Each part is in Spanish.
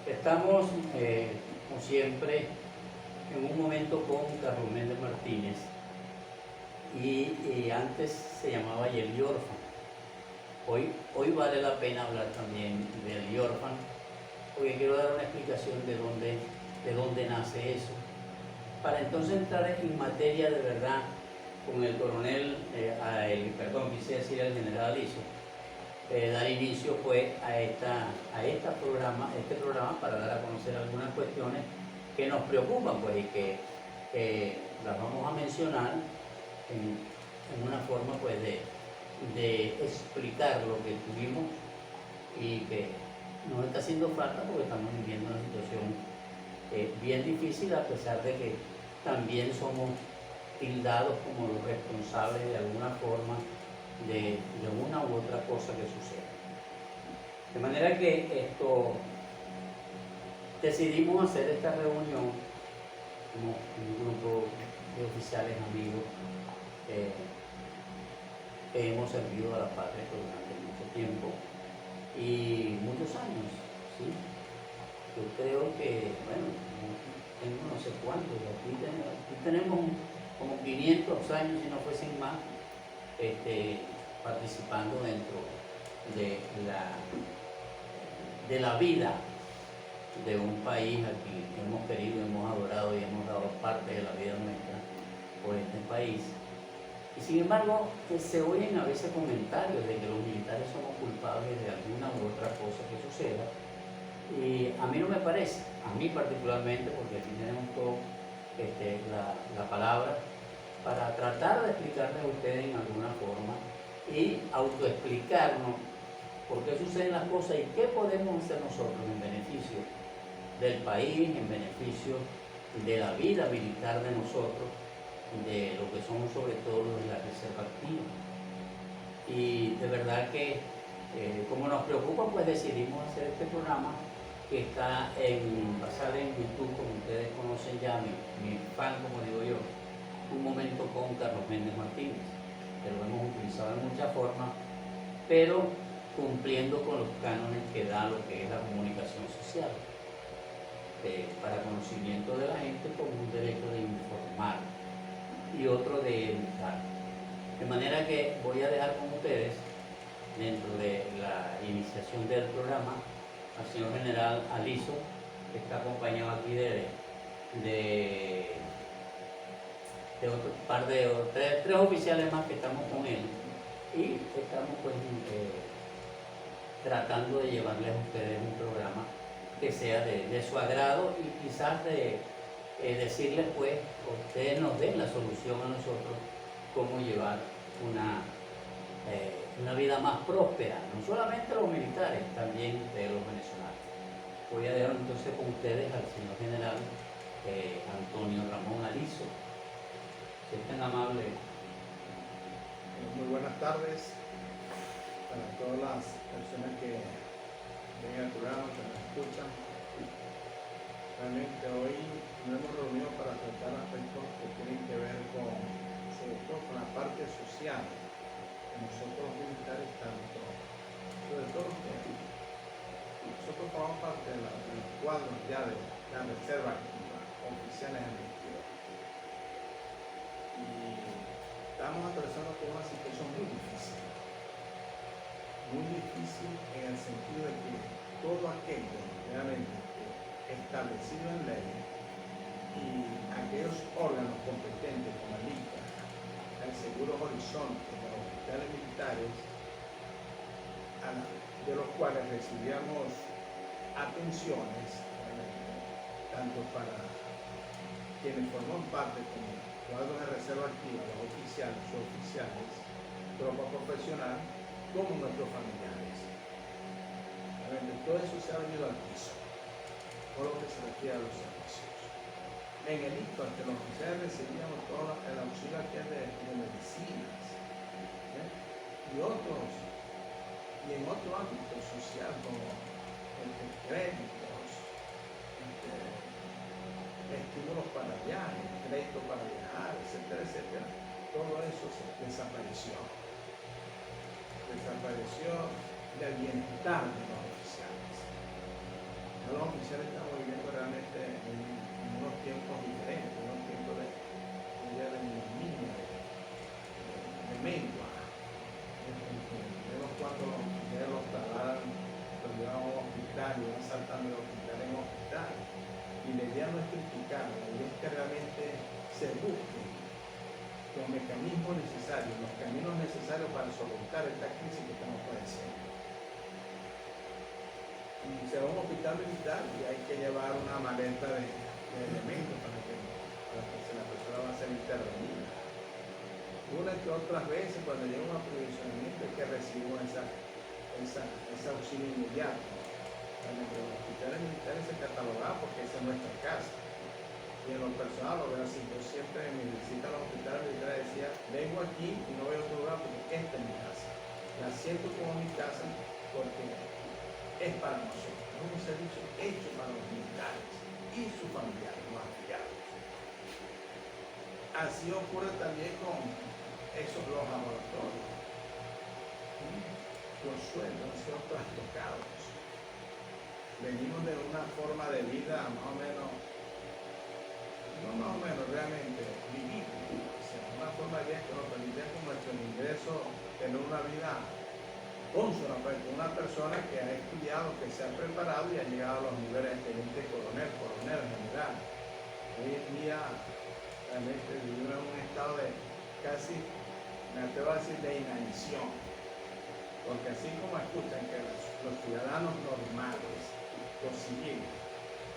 Estamos, como siempre, en un momento con Carlos Méndez Martínez y antes se llamaba Yeli Orfan. Hoy vale la pena hablar también de Yeli Orfan, porque quiero dar una explicación de dónde nace eso, para entonces entrar en materia de verdad con el coronel, quise decir el general Aliso, dar inicio pues a este programa para dar a conocer algunas cuestiones que nos preocupan pues, y que las vamos a mencionar en una forma pues de explicar lo que tuvimos y que nos está haciendo falta porque estamos viviendo una situación bien difícil, a pesar de que también somos tildados como los responsables de alguna forma de una u otra cosa que suceda. De manera que decidimos hacer esta reunión como un grupo de oficiales amigos que hemos servido a la patria durante mucho tiempo y muchos años, ¿sí? Yo creo que, bueno, tengo no sé cuántos, aquí tenemos como 500 años, si no fuesen más, participando dentro de la vida de un país al que hemos querido, hemos adorado y hemos dado parte de la vida nuestra por este país. Y sin embargo, se oyen a veces comentarios de que los militares somos culpables de alguna u otra cosa que suceda. Y a mí no me parece, a mí particularmente, porque aquí tenemos todo la palabra para tratar de explicarles a ustedes en alguna forma y autoexplicarnos por qué suceden las cosas y qué podemos hacer nosotros en beneficio del país, en beneficio de la vida militar de nosotros, de lo que somos sobre todo los de la reserva activa. Y de verdad que como nos preocupa, pues decidimos hacer este programa que está basado en YouTube, como ustedes conocen ya, mi fan, como digo yo, Un Momento con Carlos Méndez Martínez, que lo hemos utilizado de muchas formas, pero cumpliendo con los cánones que da lo que es la comunicación social, para conocimiento de la gente, con un derecho de informar y otro de educar. De manera que voy a dejar con ustedes, dentro de la iniciación del programa, al señor general Aliso, que está acompañado aquí de otro par de tres oficiales más que estamos con él, y estamos pues tratando de llevarles a ustedes un programa que sea de su agrado y quizás de decirles pues, ustedes nos den la solución a nosotros cómo llevar una vida más próspera, no solamente los militares, también de los venezolanos. Voy a dejar entonces con ustedes al señor general Antonio Ramón Aliso. Si es tan amable. Muy buenas tardes para todas las personas que ven el programa, que nos escuchan. Realmente hoy nos hemos reunido para tratar aspectos que tienen que ver sobre todo con la parte social de nosotros los militares, sobre todo que nosotros formamos parte de los cuadros ya de la reserva activa, oficiales administrativos. Y estamos atravesando por una situación muy difícil en el sentido de que todo aquello realmente establecido en ley y aquellos órganos competentes como el ICA, el Seguro Horizonte, los hospitales militares, de los cuales recibíamos atenciones, tanto para quienes forman parte como cuadros de reserva activa, los oficiales, suboficiales, tropa profesional, como nuestros familiares. Todo eso se ha venido al piso, por lo que se refiere a los servicios. En el ICA, que los oficiales recibíamos todo el auxilio aquí de medicinas, y en otro ámbito social como créditos, estímulos para viajes, crédito para viajar, etcétera, etcétera. Todo eso desapareció del bienestar de los oficiales. Los oficiales estamos viviendo realmente en unos tiempos diferentes, unos tiempos de niña, de mengua. Vemos cuando ya los trasladan, los llevan a un hospital y van saltando de hospital en hospital. Y la idea no es criticar, la idea es que realmente se busque los mecanismos necesarios, los caminos necesarios para solventar esta crisis que estamos padeciendo. Y se va a un hospital militar y hay que llevar una maleta de elementos para que la persona va a ser intervenida. Una que otras veces cuando llega un aprovisionamiento es que recibimos ese auxilio inmediato. En los hospitales militares se catalogan porque esa es nuestra casa. Y en lo personal lo veo así. Yo siempre en mi visita a los hospitales militares decía, vengo aquí y no voy a otro lugar porque esta es mi casa. La siento como mi casa porque es para nosotros. Es un servicio hecho para los militares y sus familiares, los afiliados. Así ocurre también con los laboratorios. Los sueldos han sido trastocados. Venimos de una forma de vida más o menos, no más o menos, realmente vivir. O sea, una forma de vida que nos permite con nuestro ingreso tener una vida consona, pues, con una persona que ha estudiado, que se ha preparado y ha llegado a los niveles de teniente coronel, general. Hoy en día realmente vivimos en un estado de casi, me atrevo a decir, de inanición. Porque así como escuchan que los ciudadanos normales, los civiles,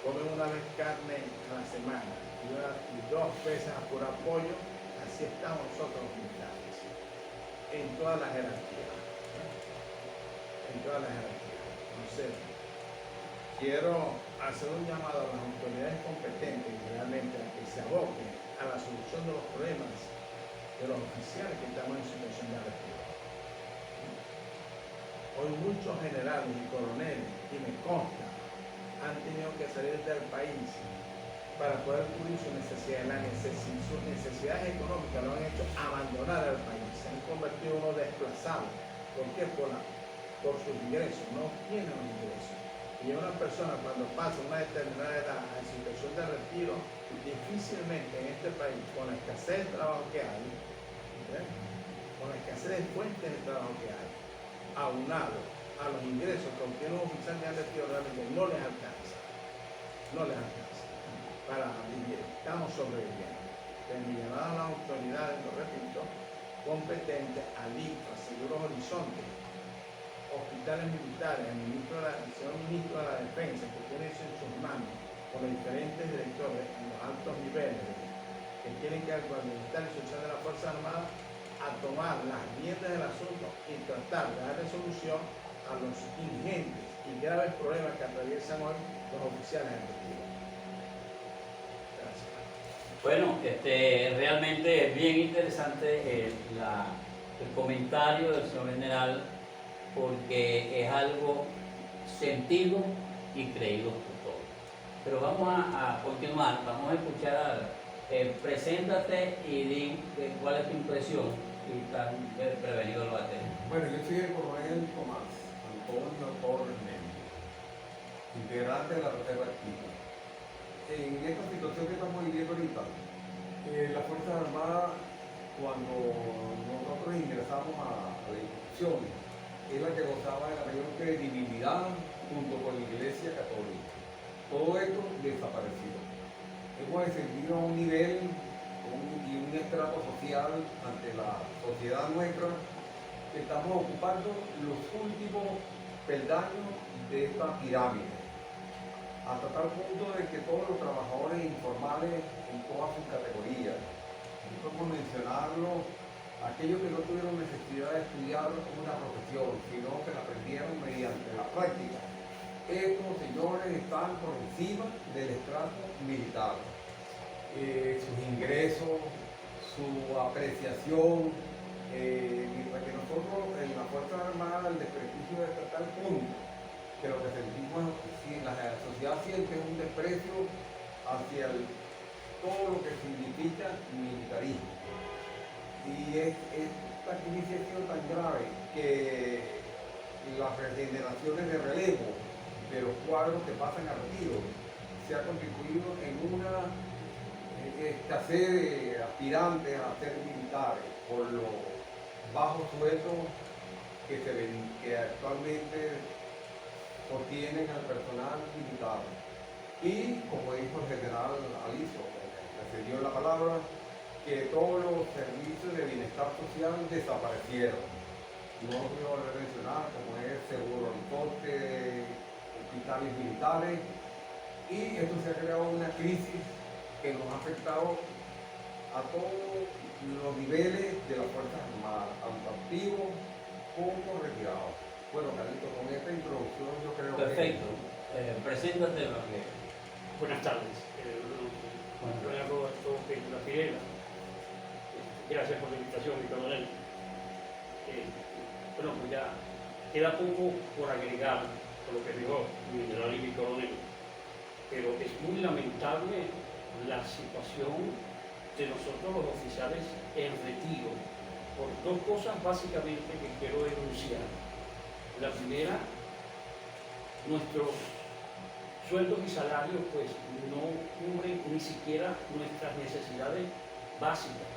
comen una vez carne a la semana y 2 veces a puro apoyo, así estamos nosotros los militares, en todas las jerarquías. En todas las jerarquías. Entonces, quiero hacer un llamado a las autoridades competentes realmente a que se aboquen a la solución de los problemas de los oficiales que estamos en situación de retiro. Hoy muchos generales y coroneles, y me consta, han tenido que salir del país para poder cubrir sus necesidades. Sus necesidades económicas lo han hecho abandonar al país. Se han convertido en unos desplazados. ¿Por qué? Por sus ingresos. No tienen los ingresos. Y una persona cuando pasa una determinada edad en situación de retiro, difícilmente en este país, con la escasez de trabajo que hay, con la escasez de fuentes de trabajo que hay, aunado a los ingresos que obtiene un oficial de retiro, realmente no les alcanza. No les alcanza para vivir. Estamos sobreviviendo. Mi llamada a las autoridades, lo repito, competentes, al INFA, Seguros Horizonte, hospitales militares, el señor ministro de la Defensa, que tiene eso en sus manos, con los diferentes directores en los altos niveles, que tienen que actuar militar y social de la Fuerza Armada, a tomar las riendas del asunto y tratar de darle solución a los ingentes y graves problemas que atraviesan hoy los oficiales en retiro. Gracias. Bueno, realmente es bien interesante el comentario del señor general, porque es algo sentido y creído por todos. Pero vamos a continuar, vamos a escuchar, preséntate y di cuál es tu impresión y tan prevenido lo va a tener. Bueno, yo soy el coronel Tomás Antonio Torres Méndez, integrante de la Reserva Activa. En esta situación que estamos viviendo ahorita, las Fuerzas Armadas, cuando nosotros ingresamos a la institución, es la que gozaba de la mayor credibilidad junto con la Iglesia Católica. Todo esto desaparecido. Hemos descendido a un nivel y un estrato social ante la sociedad nuestra que estamos ocupando los últimos peldaños de esta pirámide. Hasta tal punto de que todos los trabajadores informales en todas sus categorías, no podemos mencionarlo, aquellos que no tuvieron necesidad de estudiar una profesión, sino que la aprendieron mediante la práctica. Estos señores están por encima del estrato militar. Sus ingresos, su apreciación, mientras que nosotros en la Fuerza Armada el desprestigio es hasta tal punto que lo que sentimos, si la sociedad siente un desprecio hacia todo lo que significa militarismo. Y esta crisis ha sido tan grave que las generaciones de relevo de los cuadros que pasan a retiro se ha constituido en una escasez de aspirantes a ser militares por los bajos sueldos que actualmente sostienen al personal militar. Y como dijo el general Aliso, que se dio la palabra, que todos los servicios de bienestar social desaparecieron. No voy a mencionar como es seguro transporte, hospitales militares, y esto se ha creado una crisis que nos ha afectado a todos los niveles de las Fuerzas Armadas, tanto activos como retirados. Bueno, Carlito, con esta introducción yo creo Perfecto. Preséntate, porque Buenas tardes. Doña Roberto La Pirela. Gracias por la invitación, mi coronel. Bueno, pues ya queda poco por agregar por lo que dijo mi general y mi coronel, pero es muy lamentable la situación de nosotros los oficiales en retiro, por dos cosas básicamente que quiero denunciar. La primera, nuestros sueldos y salarios pues no cubren ni siquiera nuestras necesidades básicas.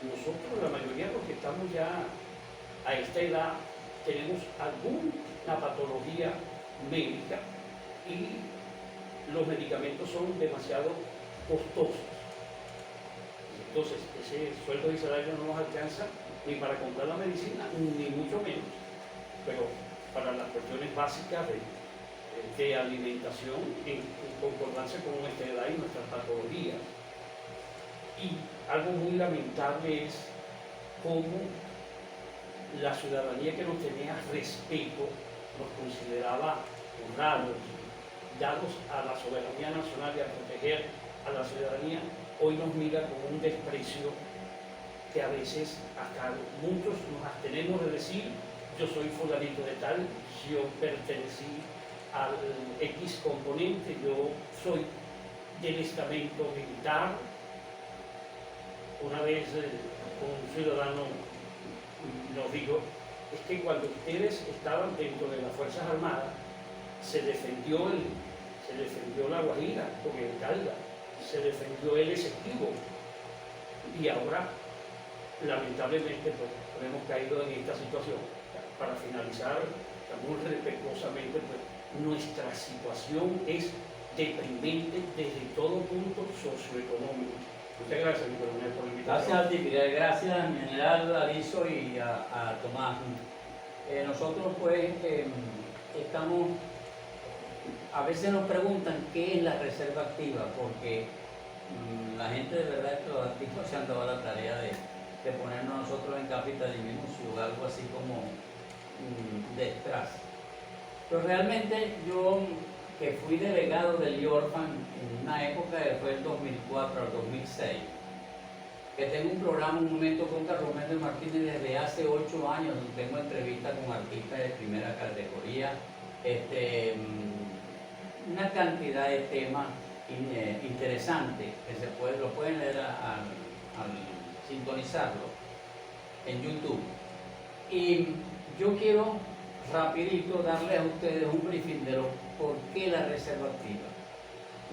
Nosotros, la mayoría de los que estamos ya a esta edad, tenemos alguna patología médica y los medicamentos son demasiado costosos. Entonces, ese sueldo y salario no nos alcanza ni para comprar la medicina, ni mucho menos, pero para las cuestiones básicas de alimentación en concordancia con nuestra edad y nuestras patologías. Y algo muy lamentable es cómo la ciudadanía que nos tenía respeto, nos consideraba honrados, dados a la soberanía nacional y a proteger a la ciudadanía, hoy nos mira con un desprecio que a veces hasta muchos nos abstenemos de decir: yo soy fulanito de tal, yo pertenecí al X componente, yo soy del estamento militar. Una vez un ciudadano nos dijo: es que cuando ustedes estaban dentro de las Fuerzas Armadas, se defendió la Guajira con el Calda, se defendió el Esequibo, y ahora lamentablemente pues, hemos caído en esta situación. Para finalizar, muy respetuosamente, pues, nuestra situación es deprimente desde todo punto socioeconómico. Muchas gracias, mi coronel, por la invitación. gracias a ti, Fidel. Gracias a mi general Aliso y a Tomás. Nosotros pues estamos, a veces nos preguntan qué es la reserva activa, porque la gente de verdad, estos activos se han dado la tarea de ponernos nosotros en cápita de minucio, algo así como detrás. Pero realmente yo, que fui delegado del IORFAN en una época que fue el 2004 al 2006, que tengo un programa, un momento con Carlos Méndez Martínez desde hace 8 años, donde tengo entrevistas con artistas de primera categoría, una cantidad de temas interesantes que lo pueden leer al sintonizarlo en YouTube. Y yo quiero rapidito darle a ustedes un briefing de por qué la reserva activa.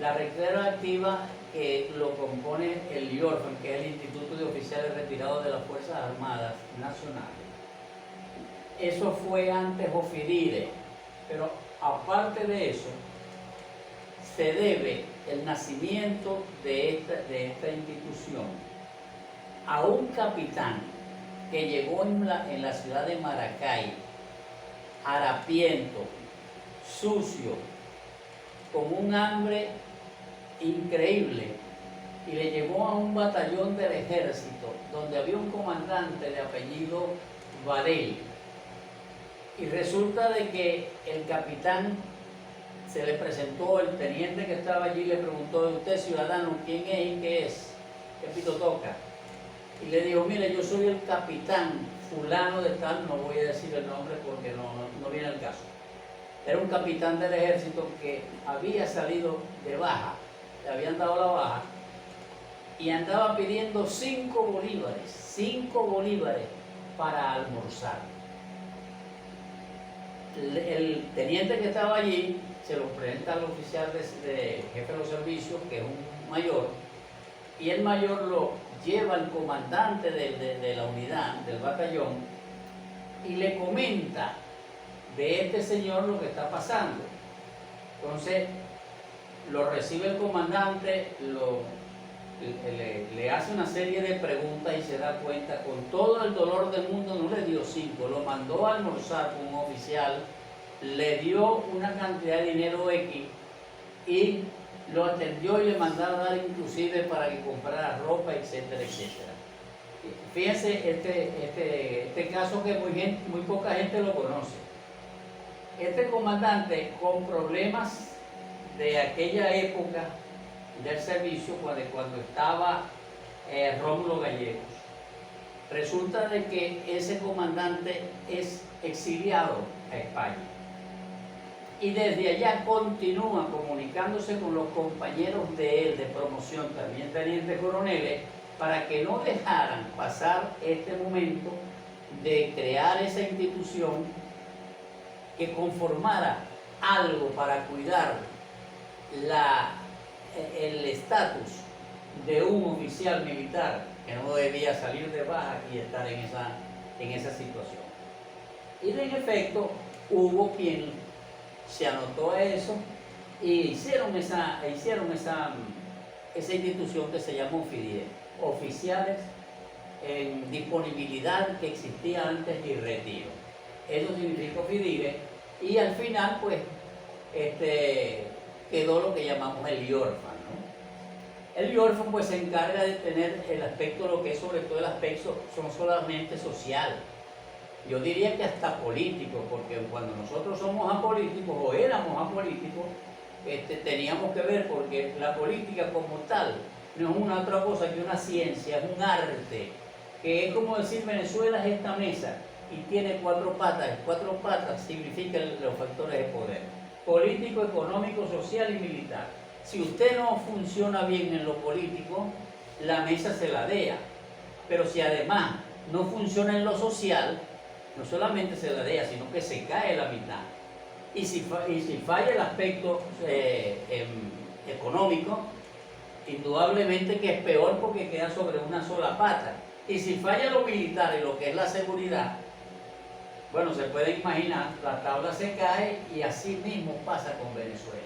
La reserva activa que lo compone el IORFAN, que es el Instituto de Oficiales Retirados de las Fuerzas Armadas Nacionales. Eso fue antes OFIDIRE, pero aparte de eso, se debe el nacimiento de esta institución a un capitán que llegó en la ciudad de Maracay, harapiento, sucio, con un hambre increíble, y le llevó a un batallón del ejército donde había un comandante de apellido Varel, y resulta de que el capitán se le presentó, el teniente que estaba allí le preguntó: ¿usted ciudadano quién es y qué es? ¿Qué pito toca? Y le dijo: mire, yo soy el capitán fulano de tal, no voy a decir el nombre porque no viene el caso. Era un capitán del ejército que había salido de baja, le habían dado la baja, y andaba pidiendo 5 bolívares para almorzar. El teniente que estaba allí se lo presenta al oficial de jefe de los servicios, que es un mayor, y el mayor lo lleva al comandante de la unidad, del batallón, y le comenta de este señor lo que está pasando. Entonces, lo recibe el comandante, le hace una serie de preguntas y se da cuenta, con todo el dolor del mundo, no le dio 5, lo mandó a almorzar con un oficial, le dio una cantidad de dinero X y lo atendió y le mandaba a dar inclusive para que comprara ropa, etcétera, etcétera. Fíjense este caso que muy poca gente lo conoce. Este comandante, con problemas de aquella época del servicio, cuando estaba Rómulo Gallegos, resulta de que ese comandante es exiliado a España y desde allá continúa comunicándose con los compañeros de él de promoción, también tenientes coroneles, para que no dejaran pasar este momento de crear esa institución que conformara algo para cuidar el estatus de un oficial militar que no debía salir de baja y estar en esa situación. Y en efecto hubo quien se anotó a eso y hicieron esa institución que se llamó FIDIE, oficiales en disponibilidad, que existía antes, y retiro. Eso significó FIDIE, y al final pues quedó lo que llamamos el IORFAN, ¿no? El IORFAN pues se encarga de tener el aspecto, lo que es sobre todo el aspecto no solamente social, yo diría que hasta político, porque cuando nosotros somos apolíticos o éramos apolíticos, teníamos que ver, porque la política como tal no es una otra cosa que una ciencia, es un arte, que es como decir Venezuela es esta mesa y tiene 4 patas. 4 patas significan los factores de poder: político, económico, social y militar. Si usted no funciona bien en lo político, la mesa se ladea, pero si además no funciona en lo social, no solamente se ladea, sino que se cae la mitad. Y si falla el aspecto económico, indudablemente que es peor, porque queda sobre una sola pata. Y si falla lo militar y lo que es la seguridad, bueno, se puede imaginar, la tabla se cae, y así mismo pasa con Venezuela.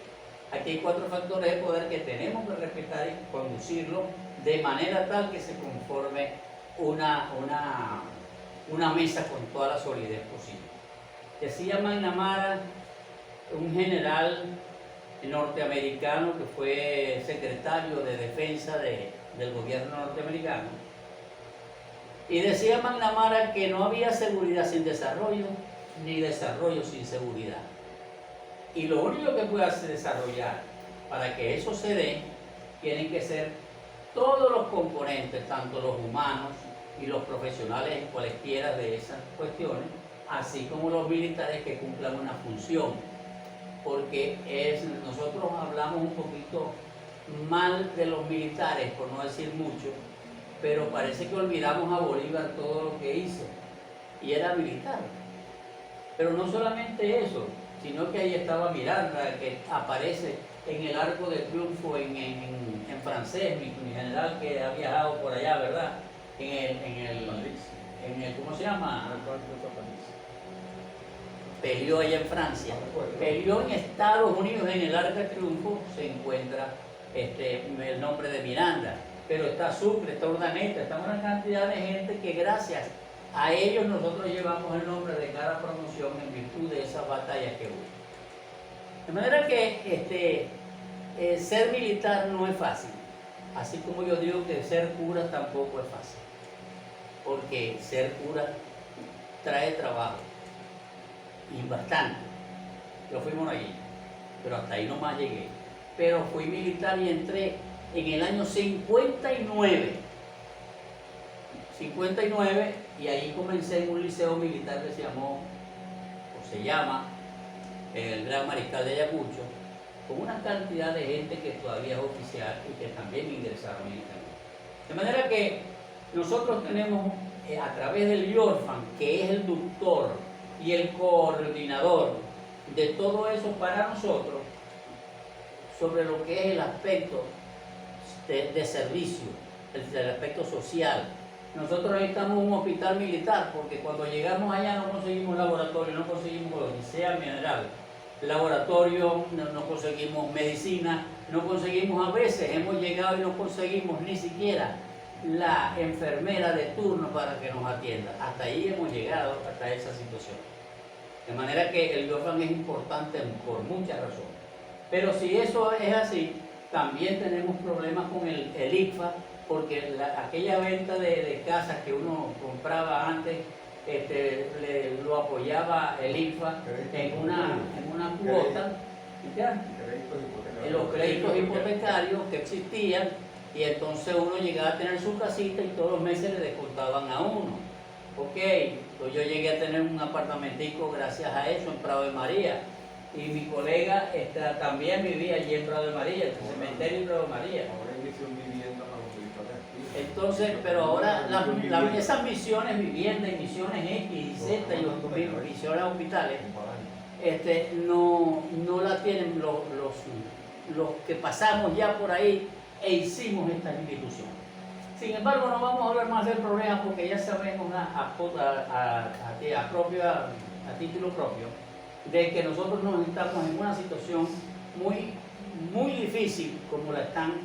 Aquí hay 4 factores de poder que tenemos que respetar y conducirlo de manera tal que se conforme una mesa con toda la solidez posible. Decía McNamara, un general norteamericano que fue secretario de defensa del gobierno norteamericano, y decía McNamara que no había seguridad sin desarrollo, ni desarrollo sin seguridad. Y lo único que puede hacer desarrollar, para que eso se dé, tienen que ser todos los componentes, tanto los humanos y los profesionales en cualquiera de esas cuestiones, así como los militares que cumplan una función. Porque nosotros hablamos un poquito mal de los militares, por no decir mucho, pero parece que olvidamos a Bolívar todo lo que hizo, y era militar. Pero no solamente eso, sino que ahí estaba Miranda, que aparece en el Arco de Triunfo en francés, mi general que ha viajado por allá, ¿verdad? En el ¿cómo se llama? Peleó allá en Francia, peleó en Estados Unidos, en el Arco de Triunfo se encuentra el nombre de Miranda, pero está Sucre, está Urdaneta, está una cantidad de gente que gracias a ellos nosotros llevamos el nombre de cada promoción en virtud de esas batallas que hubo. De manera que ser militar no es fácil, así como yo digo que ser cura tampoco es fácil, porque ser cura trae trabajo, y bastante. Yo fui monaguillo, pero hasta ahí nomás llegué. Pero fui militar y entré en el año 59, y ahí comencé en un liceo militar que se llama el Gran Mariscal de Ayacucho, con una cantidad de gente que todavía es oficial y que también ingresaron en el camino. De manera que nosotros tenemos a través del IORFAN, que es el doctor y el coordinador de todo eso para nosotros, sobre lo que es el aspecto de servicio, el aspecto social. Nosotros necesitamos un hospital militar porque cuando llegamos allá no conseguimos laboratorio, no conseguimos lo que sea mineral, laboratorio, no conseguimos medicina, no conseguimos, a veces hemos llegado y no conseguimos ni siquiera la enfermera de turno para que nos atienda. Hasta ahí hemos llegado, hasta esa situación. De manera que el biofan es importante por muchas razones. Pero si eso es así, también tenemos problemas con el ICFA, porque aquella venta de casas que uno compraba antes, lo apoyaba el ICFA en una cuota, ¿ya? Los créditos hipotecarios que existían, y entonces uno llegaba a tener su casita y todos los meses le descontaban a uno. Ok, pues yo llegué a tener un apartamentico gracias a eso en Prado de María, y mi colega también vivía allí en Prado de María, en el cementerio de Prado de María. Ahora hay misión vivienda para los militares. Entonces, pero ahora esas misiones vivienda y misiones X y Z y misiones hospitales, no la tienen los que pasamos ya por ahí e hicimos estas instituciones. Sin embargo, no vamos a hablar más del problema porque ya sabemos a título propio de que nosotros nos estamos en una situación muy, muy difícil, como la están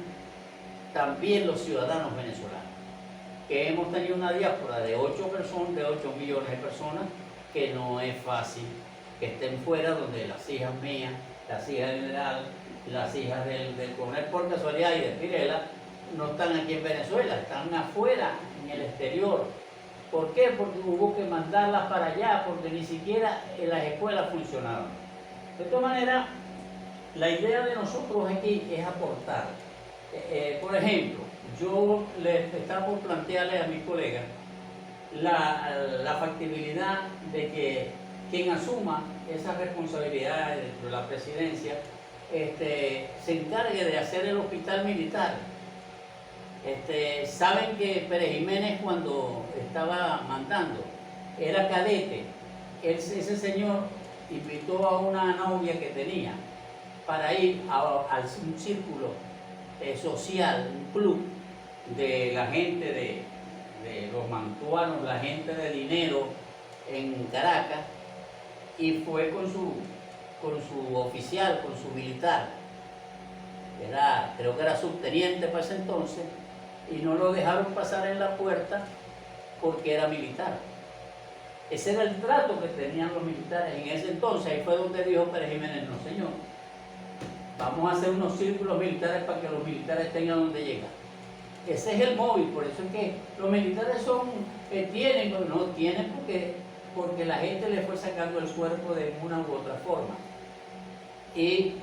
también los ciudadanos venezolanos, que hemos tenido una diáspora de 8 millones de personas, que no es fácil que estén fuera, donde las hijas mías, las hijas del general, las hijas del coronel por casualidad y de Pirela, no están aquí en Venezuela, están afuera, en el exterior. ¿Por qué? Porque hubo que mandarlas para allá, porque ni siquiera en las escuelas funcionaban. De todas maneras, la idea de nosotros aquí es aportar. Por ejemplo, yo estaba por plantearle a mis colegas la factibilidad de que quien asuma esa responsabilidad dentro de la presidencia se encargue de hacer el hospital militar. Saben que Pérez Jiménez, cuando estaba mandando, era cadete. Ese señor invitó a una novia que tenía para ir a un círculo social, un club de la gente de los mantuanos, la gente de dinero en Caracas, y fue con su oficial, con su militar. Creo que era subteniente para ese entonces, y no lo dejaron pasar en la puerta porque era militar. Ese era el trato que tenían los militares en ese entonces. Ahí fue donde dijo Pérez Jiménez: no señor, vamos a hacer unos círculos militares para que los militares tengan donde llegar. Ese es el móvil. Por eso es que los militares tienen porque la gente le fue sacando el cuerpo de una u otra forma. Y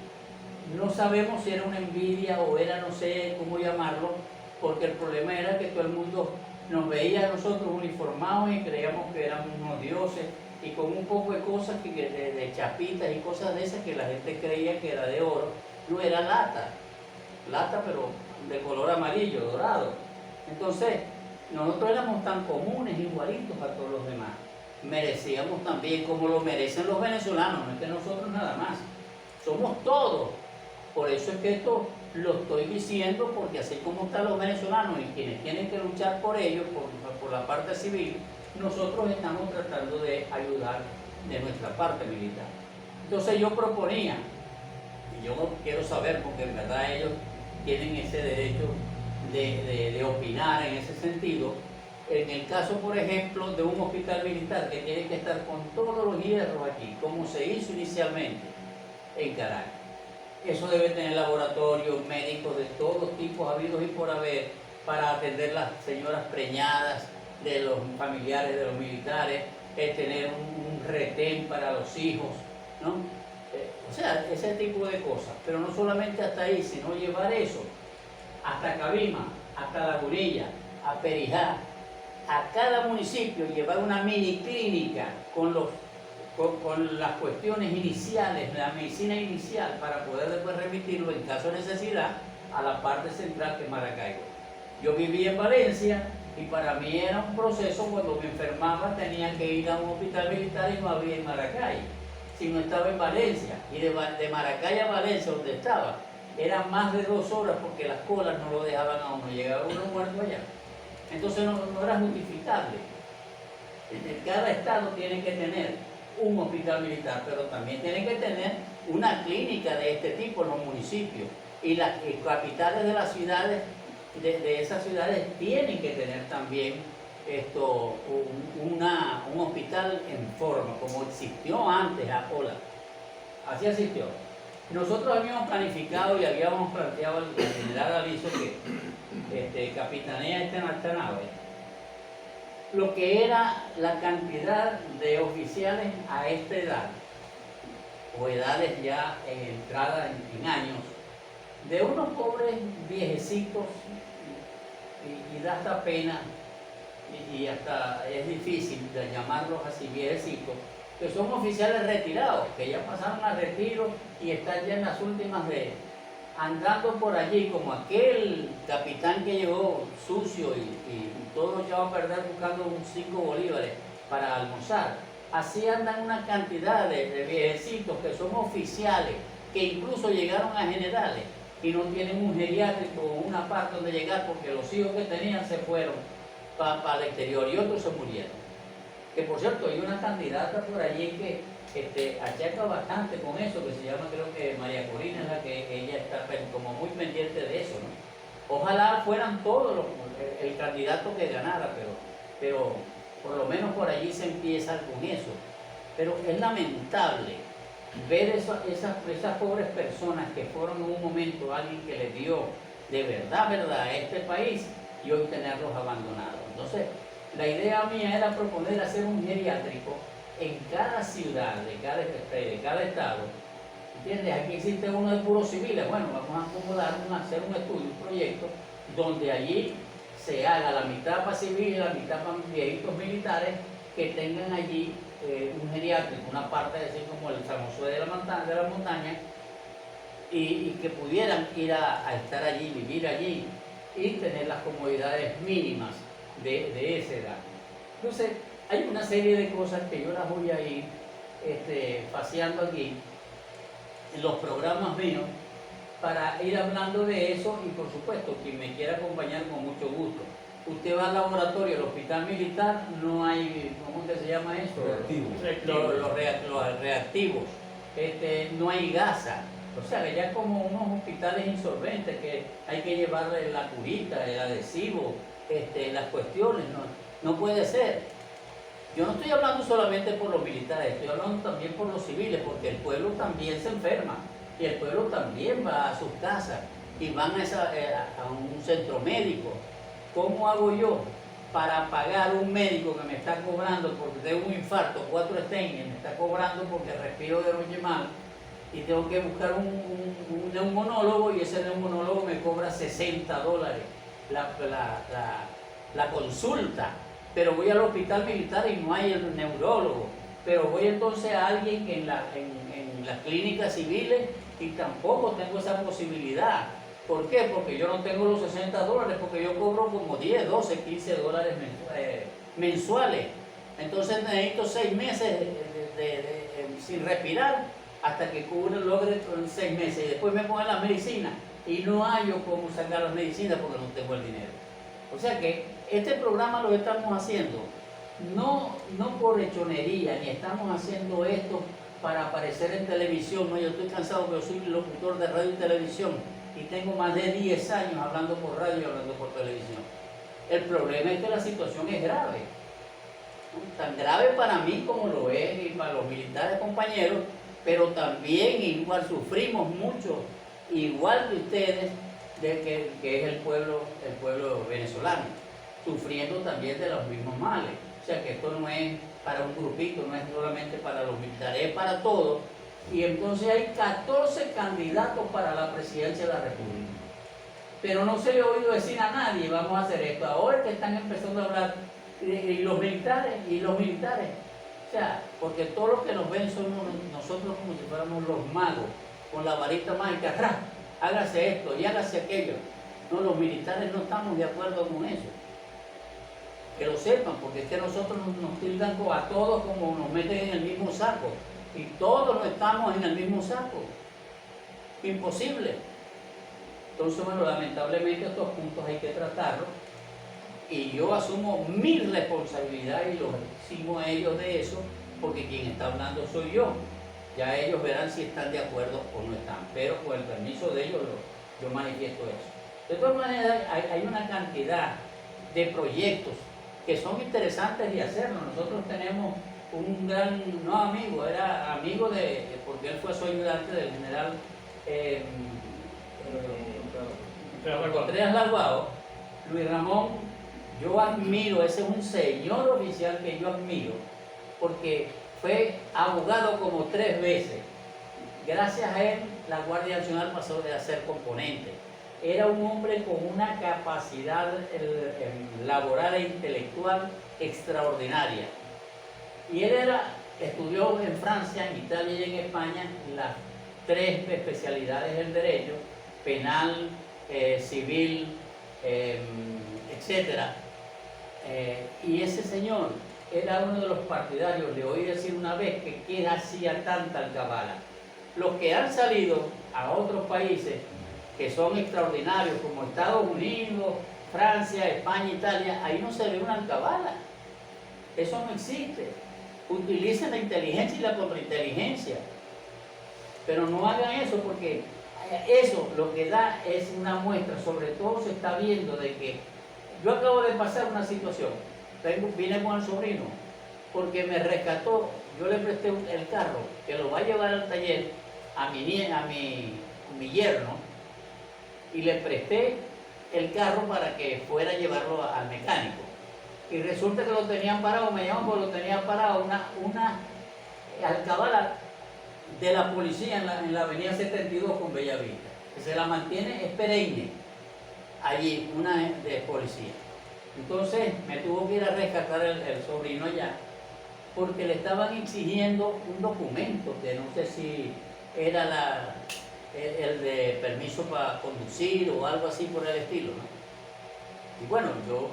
no sabemos si era una envidia o era, no sé cómo llamarlo, porque el problema era que todo el mundo nos veía a nosotros uniformados y creíamos que éramos unos dioses, y con un poco de cosas de chapitas y cosas de esas que la gente creía que era de oro. No, era lata pero de color amarillo, dorado. Entonces, nosotros éramos tan comunes, igualitos a todos los demás. Merecíamos también, como lo merecen los venezolanos, no es que nosotros nada más, somos todos. Por eso es que esto lo estoy diciendo, porque así como están los venezolanos y quienes tienen que luchar por ellos, por la parte civil, nosotros estamos tratando de ayudar de nuestra parte militar. Entonces yo proponía, y yo quiero saber, porque en verdad ellos tienen ese derecho de opinar en ese sentido, en el caso, por ejemplo, de un hospital militar que tiene que estar con todos los hierros aquí, como se hizo inicialmente en Caracas. Eso debe tener laboratorios, médicos de todos tipos habidos y por haber, para atender las señoras preñadas de los familiares de los militares, tener un retén para los hijos, ¿no? O sea, ese tipo de cosas. Pero no solamente hasta ahí, sino llevar eso hasta Cabima, hasta La Gurilla, a Perijá, a cada municipio, llevar una mini clínica con las cuestiones iniciales, la medicina inicial, para poder después remitirlo en caso de necesidad a la parte central, que es Maracaibo. Yo viví en Valencia y para mí era un proceso. Cuando me enfermaba tenía que ir a un hospital militar y no había en Maracay, sino estaba en Valencia. Y de Maracay a Valencia, donde estaba, era más de 2 horas porque las colas no lo dejaban a uno, llegaba uno muerto allá. Entonces no era justificable. Cada estado tiene que tener un hospital militar, pero también tiene que tener una clínica de este tipo en los municipios. Y las capitales de las ciudades, de esas ciudades, tienen que tener también un hospital en forma, como existió antes Apola. Así existió. Nosotros habíamos planificado y habíamos planteado al general Aliso que capitanea esta nave, lo que era la cantidad de oficiales a esta edad, o edades ya entradas en años, de unos pobres viejecitos, y da hasta pena, y hasta es difícil de llamarlos así viejecitos, que son oficiales retirados, que ya pasaron al retiro y están ya en las últimas andando por allí, como aquel capitán que llegó sucio y todo lo echaba a perder buscando 5 bolívares para almorzar. Así andan una cantidad de viejecitos que son oficiales, que incluso llegaron a generales y no tienen un geriátrico o una parte donde llegar porque los hijos que tenían se fueron para el exterior y otros se murieron. Que por cierto, hay una candidata por allí que achaca bastante con eso, que se llama, creo que María Corina, es la que ella está como muy pendiente de eso, ¿no? Ojalá fueran todos el candidato que ganara, pero por lo menos por allí se empieza con eso. Pero es lamentable ver esas pobres personas que fueron en un momento alguien que les dio de verdad a este país y hoy tenerlos abandonados. Entonces, la idea mía era proponer hacer un geriátrico en cada ciudad, de cada estado. ¿Entiendes? Aquí existe uno de puros civiles. Bueno, vamos a acomodar, hacer un estudio, un proyecto, donde allí se haga la mitad para civiles, la mitad para viejitos militares, que tengan allí un geriátrico, una parte así como el San José de la montaña, y que pudieran ir a estar allí, vivir allí, y tener las comodidades mínimas de esa edad. Entonces, hay una serie de cosas que yo las voy a ir paseando aquí en los programas míos para ir hablando de eso, y por supuesto, quien me quiera acompañar con mucho gusto. Usted va al laboratorio, al hospital militar, no hay, ¿cómo que se llama eso? Los reactivos. No hay gasa. O sea, que ya como unos hospitales insolventes que hay que llevarle la curita, el adhesivo, las cuestiones, no puede ser. Yo no estoy hablando solamente por los militares, estoy hablando también por los civiles, porque el pueblo también se enferma y el pueblo también va a sus casas y van a un centro médico. ¿Cómo hago yo para pagar un médico que me está cobrando porque tengo un infarto, 4 stents, me está cobrando porque respiro de noche mal, y tengo que buscar un neumonólogo, y ese neumonólogo me cobra $60 la consulta? Pero voy al hospital militar y no hay el neurólogo, pero voy entonces a alguien en las clínicas civiles y tampoco tengo esa posibilidad. ¿Por qué? Porque yo no tengo los $60, porque yo cobro como 10, 12, 15 dólares mensuales. Entonces necesito 6 meses sin respirar hasta que logre 6 meses, y después me ponen las medicinas y no hallo cómo sacar las medicinas porque no tengo el dinero. O sea que este programa lo estamos haciendo no por hechonería, ni estamos haciendo esto para aparecer en televisión. No, yo estoy cansado, pero soy locutor de radio y televisión y tengo más de 10 años hablando por radio y hablando por televisión. El problema es que la situación es grave, tan grave para mí como lo es y para los militares compañeros, pero también igual sufrimos mucho, igual que ustedes, que es el pueblo venezolano, sufriendo también de los mismos males. O sea que esto no es para un grupito, no es solamente para los militares, es para todos. Y entonces hay 14 candidatos para la presidencia de la República. Pero no se le ha oído decir a nadie, vamos a hacer esto. Ahora que están empezando a hablar, y los militares. O sea, porque todos los que nos ven son nosotros como si fuéramos los magos, con la varita mágica, ¡ra! Hágase esto y hágase aquello. No, los militares no estamos de acuerdo con eso. Que lo sepan, porque es que nosotros nos tildan a todos como nos meten en el mismo saco. Y todos no estamos en el mismo saco. Imposible. Entonces, bueno, lamentablemente estos puntos hay que tratarlos y yo asumo mi responsabilidad y los eximo a ellos de eso, porque quien está hablando soy yo. Ya ellos verán si están de acuerdo o no están, pero con el permiso de ellos yo manifiesto eso. De todas maneras, hay una cantidad de proyectos que son interesantes de hacerlo. Nosotros tenemos un gran, no amigo, era amigo porque él fue su ayudante del general Contreras Laguao, Luis Ramón. Yo admiro, ese es un señor oficial que yo admiro, porque fue abogado como 3 veces. Gracias a él, la Guardia Nacional pasó de ser componente. Era un hombre con una capacidad laboral e intelectual extraordinaria. Y él estudió en Francia, en Italia y en España las 3 especialidades del derecho: penal, civil, etc. Y ese señor era uno de los partidarios, le oí decir una vez que ¿qué hacía tanta alcabala? Los que han salido a otros países que son extraordinarios, como Estados Unidos, Francia, España, Italia, ahí no se ve una alcabala. Eso no existe. Utilicen la inteligencia y la contrainteligencia, pero no hagan eso, porque eso lo que da es una muestra. Sobre todo se está viendo de que yo acabo de pasar una situación. Vine con el sobrino porque me rescató. Yo le presté el carro que lo va a llevar al taller a mi yerno, y le presté el carro para que fuera a llevarlo al mecánico. Y resulta que lo tenían parado, me llaman porque lo tenían parado una alcabala de la policía en la avenida 72 con Bellavista, que se la mantiene, es perenne, allí, una de policía. Entonces me tuvo que ir a rescatar el sobrino allá, porque le estaban exigiendo un documento que no sé si era el de permiso para conducir o algo así por el estilo, ¿no? Y bueno, yo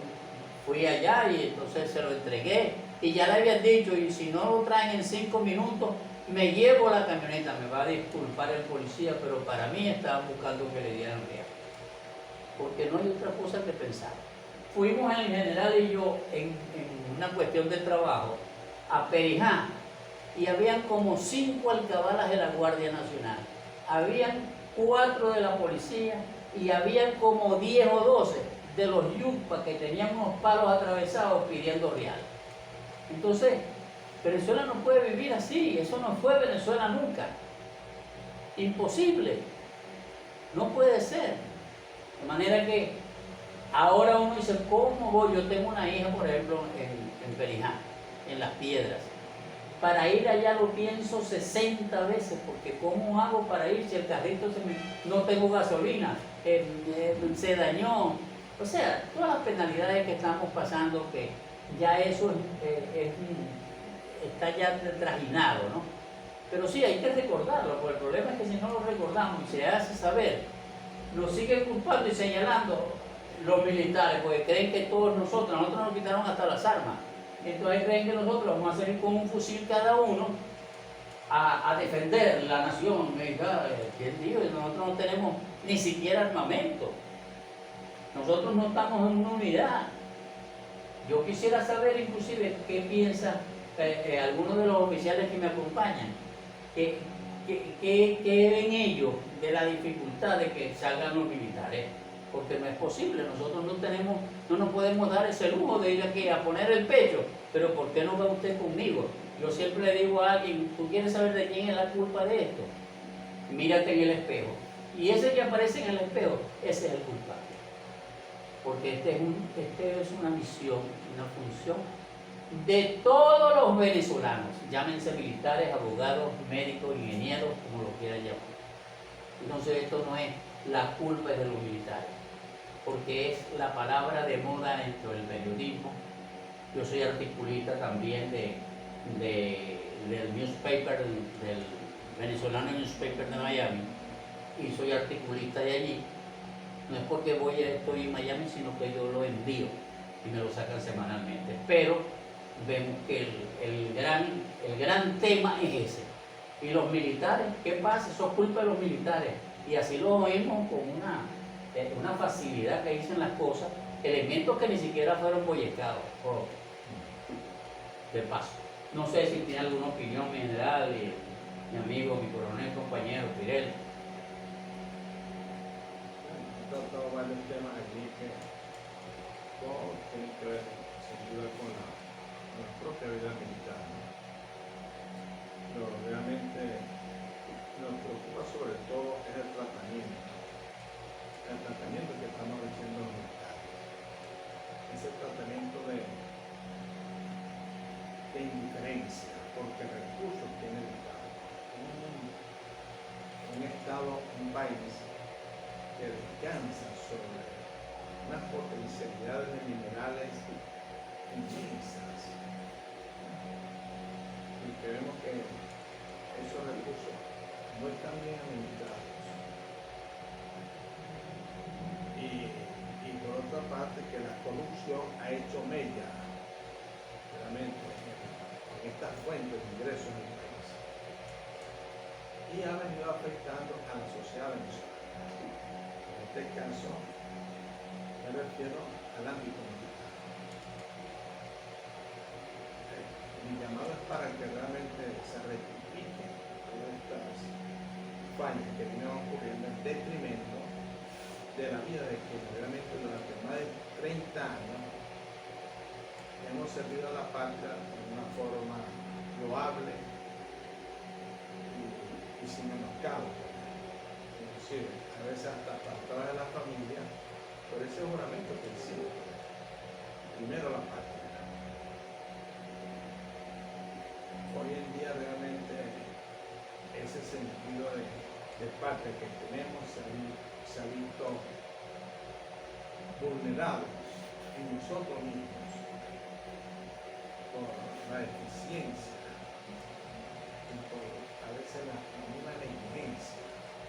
fui allá y entonces se lo entregué y ya le habían dicho, y si no lo traen en 5 minutos, me llevo la camioneta. Me va a disculpar el policía, pero para mí estaban buscando que le dieran real, porque no hay otra cosa que pensar. Fuimos el general y yo en una cuestión de trabajo a Perijá, y habían como 5 alcabalas de la Guardia Nacional, habían 4 de la policía y habían como 10 o 12 de los yucpas que tenían unos palos atravesados pidiendo real. Entonces, Venezuela no puede vivir así. Eso no fue Venezuela nunca. Imposible. No puede ser. De manera que ahora uno dice, ¿cómo voy? Yo tengo una hija, por ejemplo, en Perijá, en Las Piedras. Para ir allá lo pienso 60 veces, porque ¿cómo hago para ir si el carrito no tengo gasolina, se dañó? O sea, todas las penalidades que estamos pasando, que ya eso está ya trajinado, ¿no? Pero sí, hay que recordarlo, porque el problema es que si no lo recordamos y se hace saber, nos siguen culpando y señalando los militares, porque creen que todos nosotros nos quitaron hasta las armas. Entonces creen que nosotros vamos a salir con un fusil cada uno a defender la nación. ¿Quién dijo? Nosotros no tenemos ni siquiera armamento. Nosotros no estamos en una unidad. Yo quisiera saber inclusive qué piensan algunos de los oficiales que me acompañan. ¿Qué ven ellos de la dificultad de que salgan los militares? Porque no es posible. Nosotros no nos podemos dar ese lujo de ir aquí a poner el pecho. Pero ¿por qué no va usted conmigo? Yo siempre le digo a alguien, ¿tú quieres saber de quién es la culpa de esto? Mírate en el espejo. Y ese que aparece en el espejo, ese es el culpable. Porque este es una misión, una función de todos los venezolanos, llámense militares, abogados, médicos, ingenieros, como lo quieran llamar. Entonces esto no es la culpa de los militares, porque es la palabra de moda dentro del periodismo. Yo soy articulista también del newspaper, del venezolano newspaper de Miami, y soy articulista de allí. No es porque estoy en Miami, sino que yo lo envío y me lo sacan semanalmente. Pero vemos que el gran tema es ese. Y los militares, ¿qué pasa? Eso es culpa de los militares. Y así lo oímos con una facilidad que dicen las cosas, elementos que ni siquiera fueron boyecados, de paso. No sé si tiene alguna opinión mi general, y mi amigo, mi coronel, compañero, Pirel. He tratado varios temas allí que todo tiene que ver sin duda con la propia vida militar, ¿no? Pero realmente nos preocupa sobre todo es el tratamiento que estamos recibiendo los militares. Ese tratamiento de indiferencia, porque recursos tiene el Estado. Un Estado, un país que descansa sobre unas potencialidades de minerales inmensas y que vemos que esos recursos no están bien administrados. Y por otra parte que la corrupción ha hecho mella realmente en estas fuentes de ingresos en el país y ha venido afectando a la sociedad venezolana. En este caso me refiero al ámbito militar. Mi llamado es para que realmente se rectifiquen todas estas fallas que vienen ocurriendo en detrimento de la vida de quienes realmente durante más de 30 años hemos servido a la patria de una forma loable y sin menoscabo. Inclusive, a veces hasta apartadas de la familia, por ese juramento que hicimos. Primero la patria. Hoy en día realmente ese sentido de patria que tenemos se ha visto vulnerado en nosotros mismos por la eficiencia y por a veces la misma negligencia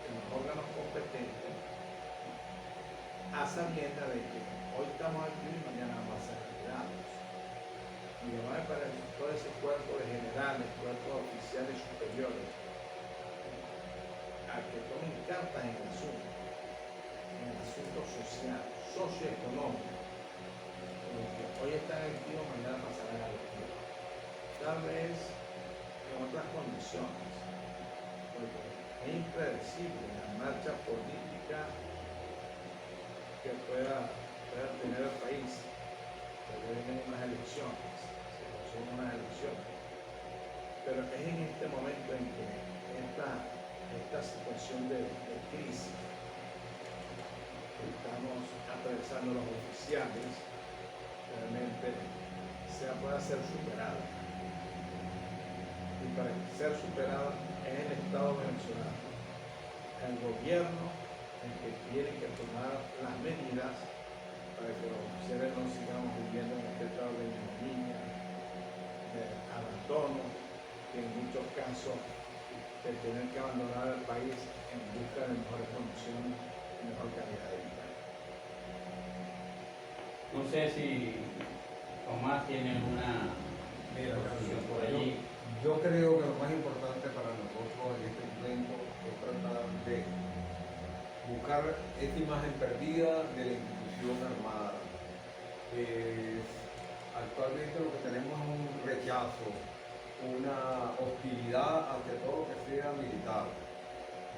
de los órganos competentes, a sabiendas de que hoy estamos aquí y mañana vamos a ser retirados. Y además para todo ese cuerpo de generales, cuerpo de oficiales superiores, a que tomen cartas en el asunto social, socioeconómico, porque hoy están activos, mañana pasarán a la activa. Tal vez en otras condiciones, porque es impredecible la marcha política que pueda tener el país, que vienen unas elecciones, son unas elecciones. Pero es en este momento en que esta situación de crisis que estamos atravesando los oficiales realmente pueda ser superada. Y para ser superada es el Estado venezolano, el gobierno el que tiene que tomar las medidas para que los oficiales no sigamos viviendo en este estado de ignominia, de abandono, que en muchos casos de tener que abandonar el país en busca de mejores condiciones y mejor calidad de vida. No sé si Tomás tiene alguna posición por allí. Yo creo que lo más importante para nosotros en este momento es tratar de buscar esta imagen perdida de la institución armada. Actualmente lo que tenemos es un rechazo, una hostilidad hacia todo lo que sea militar.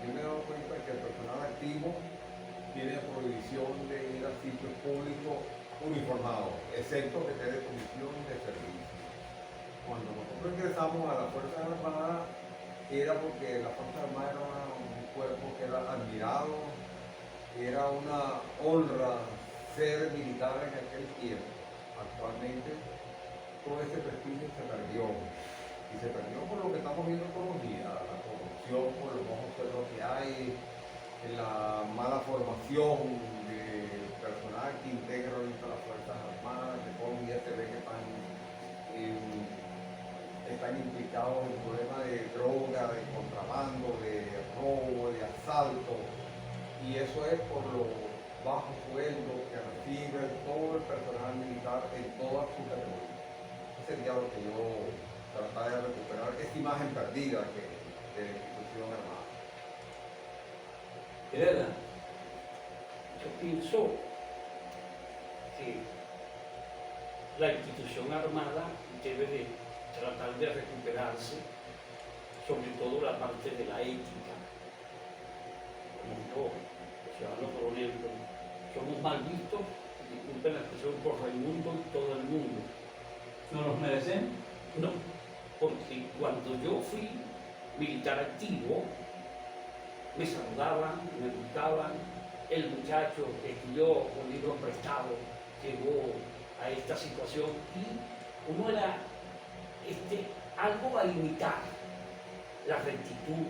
Yo me he dado cuenta que el personal activo tiene prohibición de ir a sitios públicos uniformados, excepto que esté de comisión de servicio. Cuando nosotros ingresamos a la Fuerza Armada era porque la Fuerza Armada era un cuerpo que era admirado, era una honra ser militar en aquel tiempo. Actualmente todo ese prestigio se perdió. Y se perdió por lo que estamos viendo todos los días, la corrupción, por los bajos sueldos que hay, la mala formación del personal que integra ahorita las Fuerzas Armadas, que todos los días se ve que están implicados en problemas de droga, de contrabando, de robo, de asalto, y eso es por los bajos sueldos que recibe todo el personal militar en todas sus categorías. Ese sería lo que yo tratar de recuperar esta imagen perdida de la institución armada. ¿Verdad? Yo pienso que la institución armada debe de tratar de recuperarse, sobre todo la parte de la ética. Como yo, ciudadano coronel, somos mal vistos, disculpen la expresión, por Raimundo y todo el mundo. ¿No los merecen? No, porque cuando yo fui militar activo, me saludaban, me buscaban, el muchacho estudió con libros prestados, llegó a esta situación y uno era algo a imitar, la rectitud,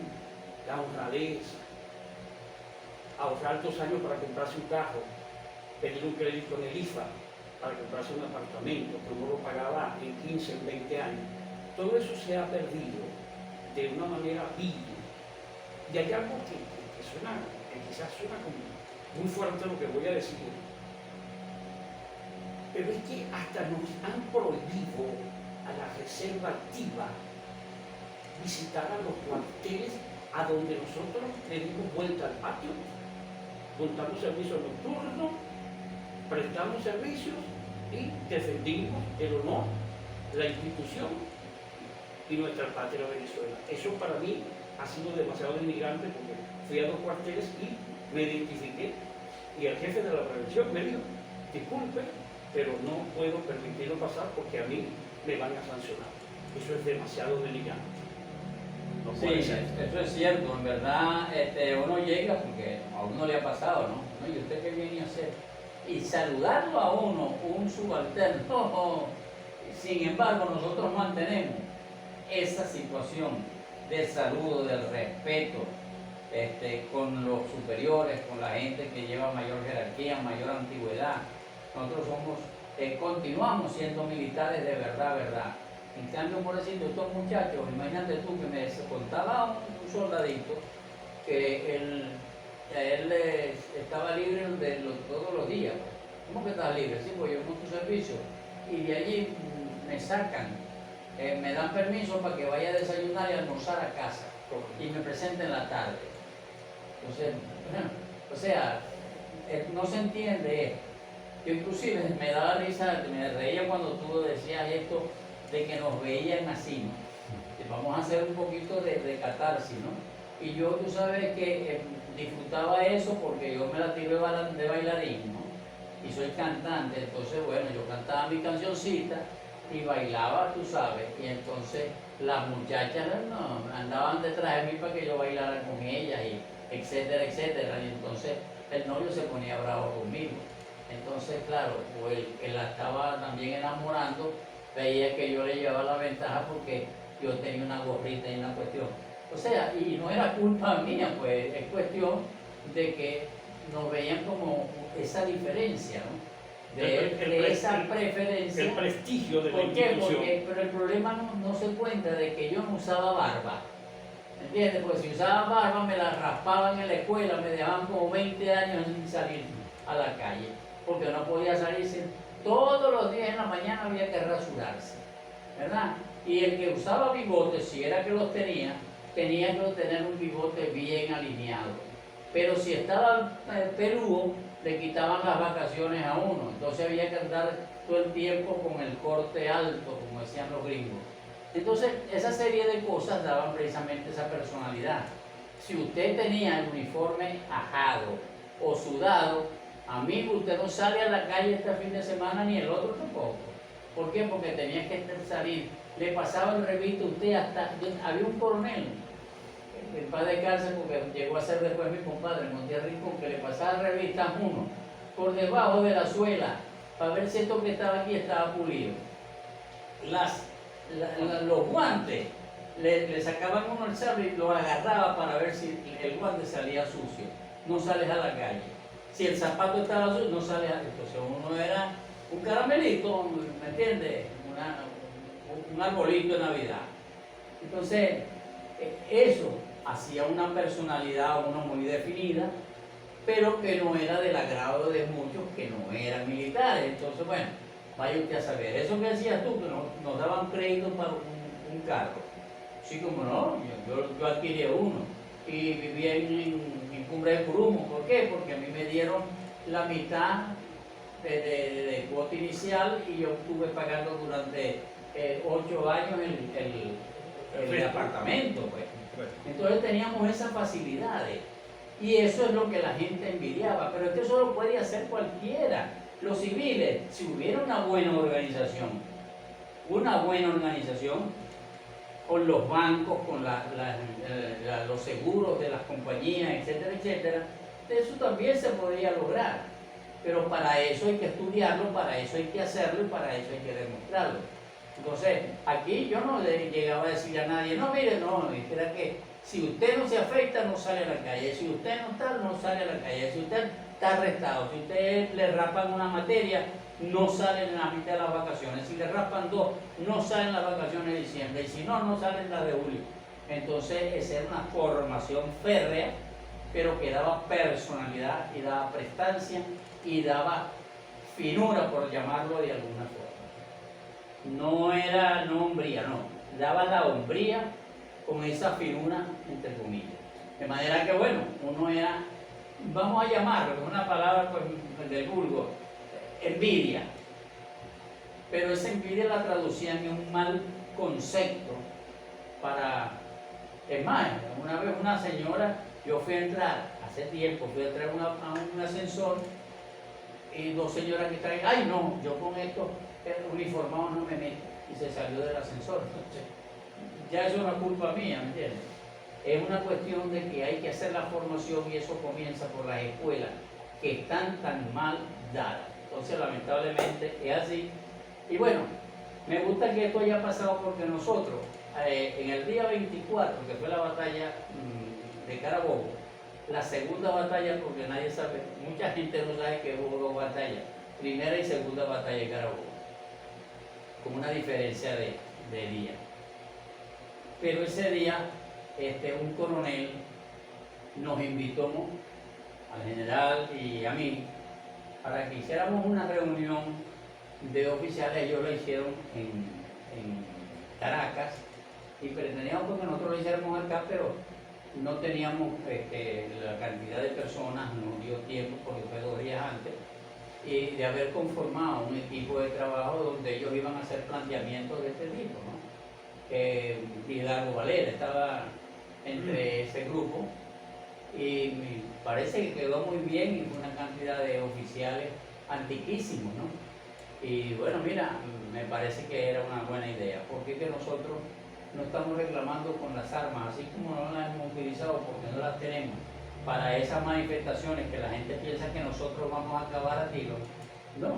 la honradez, ahorrar 2 años para comprarse un carro, pedir un crédito en el IFA para comprarse un apartamento, que uno lo pagaba en 15, en 20 años. Todo eso se ha perdido de una manera vil. Y hay algo que quizás suena como muy fuerte lo que voy a decir, pero es que hasta nos han prohibido a la reserva activa visitar a los cuarteles a donde nosotros le dimos vuelta al patio, montamos servicios nocturnos, prestamos servicios y defendimos el honor, la institución y nuestra patria Venezuela. Eso para mí ha sido demasiado denigrante porque fui a 2 cuarteles y me identifiqué y el jefe de la prevención me dijo, disculpe, pero no puedo permitirlo pasar porque a mí me van a sancionar. Eso es demasiado denigrante. No puede Sí, ser. eso es cierto, en verdad uno llega porque a uno le ha pasado, ¿no? ¿Y usted qué viene a hacer? Y saludarlo a uno, un subalterno, sin embargo nosotros mantenemos esa situación del saludo, del respeto con los superiores, con la gente que lleva mayor jerarquía, mayor antigüedad. Nosotros continuamos siendo militares de verdad, verdad. En cambio, por decirlo, estos muchachos, imagínate tú que me contaba un soldadito que él estaba libre todos los días. ¿Cómo que estaba libre? Sí, pues yo monto servicio y de allí me sacan, me dan permiso para que vaya a desayunar y almorzar a casa y me presente en la tarde. Entonces, o sea, no se entiende esto. Yo inclusive me daba risa, me reía cuando tú decías esto de que nos veían así, ¿no? Vamos a hacer un poquito de catarsis, ¿no? Y yo, tú sabes que disfrutaba eso porque yo me la tiré de bailarín, ¿no? Y soy cantante, entonces, bueno, yo cantaba mi cancioncita y bailaba, tú sabes, y entonces las muchachas no, andaban detrás de mí para que yo bailara con ellas, y etcétera, etcétera, y entonces el novio se ponía bravo conmigo. Entonces, claro, pues el que la estaba también enamorando veía que yo le llevaba la ventaja porque yo tenía una gorrita y una cuestión. O sea, y no era culpa mía, pues es cuestión de que nos veían como esa diferencia, ¿no? De esa preferencia. El prestigio de la ¿Por qué? institución. Pero el problema no se cuenta de que yo no usaba barba. ¿Entiendes? Porque si usaba barba me la raspaban en la escuela, me dejaban como 20 años sin salir a la calle. Porque no podía salirse. Todos los días en la mañana había que rasurarse, ¿verdad? Y el que usaba bigotes, si era que los tenía que tener un bigote bien alineado. Pero si estaba peludo, le quitaban las vacaciones a uno. Entonces había que andar todo el tiempo con el corte alto, como decían los gringos. Entonces, esa serie de cosas daban precisamente esa personalidad. Si usted tenía el uniforme ajado o sudado, amigo, usted no sale a la calle este fin de semana ni el otro tampoco. ¿Por qué? Porque tenía que salir. Le pasaba el revista a usted hasta... Había un coronel, en paz de cárcel, porque llegó a ser después mi compadre, Montiel Rincón, que le pasaba revistas uno por debajo de la suela para ver si esto que estaba aquí estaba pulido. Los guantes, le sacaban uno el sable y lo agarraba para ver si el guante salía sucio. No sales a la calle. Si el zapato estaba sucio, no sales a... Entonces uno era un caramelito, ¿me entiendes? Un arbolito de Navidad. Entonces, eso hacía una personalidad uno muy definida, pero que no era del agrado de muchos que no eran militares. Entonces, bueno, vaya usted a saber. Eso que decías tú, que nos daban crédito para un carro. Sí, como no, yo adquirí uno y vivía en Cumbre de Curumo. ¿Por qué? Porque a mí me dieron la mitad de cuota inicial y yo estuve pagando durante 8 años el apartamento, pues. Entonces teníamos esas facilidades y eso es lo que la gente envidiaba, pero es que eso lo puede hacer cualquiera. Los civiles, si hubiera una buena organización con los bancos, con los seguros de las compañías, etcétera, etcétera, eso también se podría lograr. Pero para eso hay que estudiarlo, para eso hay que hacerlo y para eso hay que demostrarlo. Entonces, aquí yo no le llegaba a decir a nadie, no, mire, no, era que si usted no se afecta, no sale a la calle, si usted no está, no sale a la calle, si usted está arrestado, si usted le rapan una materia, no sale en la mitad de las vacaciones, si le raspan 2, no salen las vacaciones de diciembre, y si no, no salen las de julio. Entonces, esa era una formación férrea, pero que daba personalidad y daba prestancia y daba finura, por llamarlo de alguna forma. No era no hombría, no, daba la hombría con esa finura, entre comillas. De manera que, bueno, uno era, vamos a llamarlo, con una palabra pues, del vulgo, envidia. Pero esa envidia la traducían en un mal concepto para... Es más, una vez una señora, yo fui a entrar, hace tiempo, fui a entrar a un ascensor y 2 señoras que estaban, ay no, yo con esto uniformado no me meto, y se salió del ascensor. Entonces, ya eso no es culpa mía, ¿me entiendes? Es una cuestión de que hay que hacer la formación y eso comienza por las escuelas que están tan mal dadas. Entonces, lamentablemente es así. Y bueno, me gusta que esto haya pasado porque nosotros, en el día 24, que fue la batalla de Carabobo, la segunda batalla, porque nadie sabe, mucha gente no sabe que hubo 2 batallas, primera y segunda batalla de Carabobo, con una diferencia de día. Pero ese día, un coronel nos invitó al general y a mí para que hiciéramos una reunión de oficiales. Ellos lo hicieron en Caracas y pretendíamos porque nosotros lo hiciéramos acá, pero no teníamos la cantidad de personas, nos dio tiempo porque fue 2 días antes, y de haber conformado un equipo de trabajo donde ellos iban a hacer planteamientos de este tipo, ¿no? Hidalgo Valera estaba entre ese grupo y me parece que quedó muy bien y fue una cantidad de oficiales antiquísimos, ¿no? Y bueno, mira, me parece que era una buena idea, porque que nosotros no estamos reclamando con las armas, así como no las hemos utilizado porque no las tenemos para esas manifestaciones que la gente piensa que nosotros vamos a acabar a tiros. No,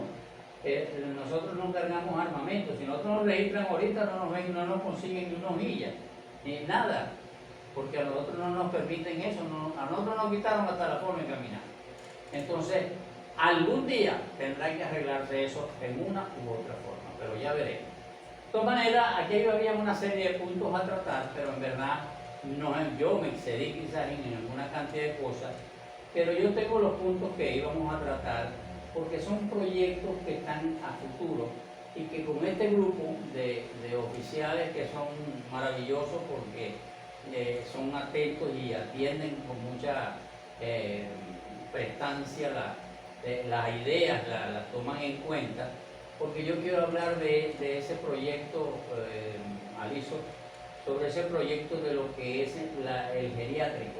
nosotros no cargamos armamento. Si nosotros nos registran ahorita no nos consiguen ni una hojilla, ni nada, porque a nosotros no nos permiten eso, a nosotros nos quitaron hasta la forma de caminar. Entonces, algún día tendrá que arreglarse eso en una u otra forma, pero ya veremos. De todas maneras, aquí había una serie de puntos a tratar, pero en verdad yo me excedí quizás en alguna cantidad de cosas, pero yo tengo los puntos que íbamos a tratar, porque son proyectos que están a futuro y que con este grupo de oficiales que son maravillosos porque son atentos y atienden con mucha prestancia las ideas, las toman en cuenta, porque yo quiero hablar de ese proyecto, Aliso, sobre ese proyecto de lo que es el geriátrico,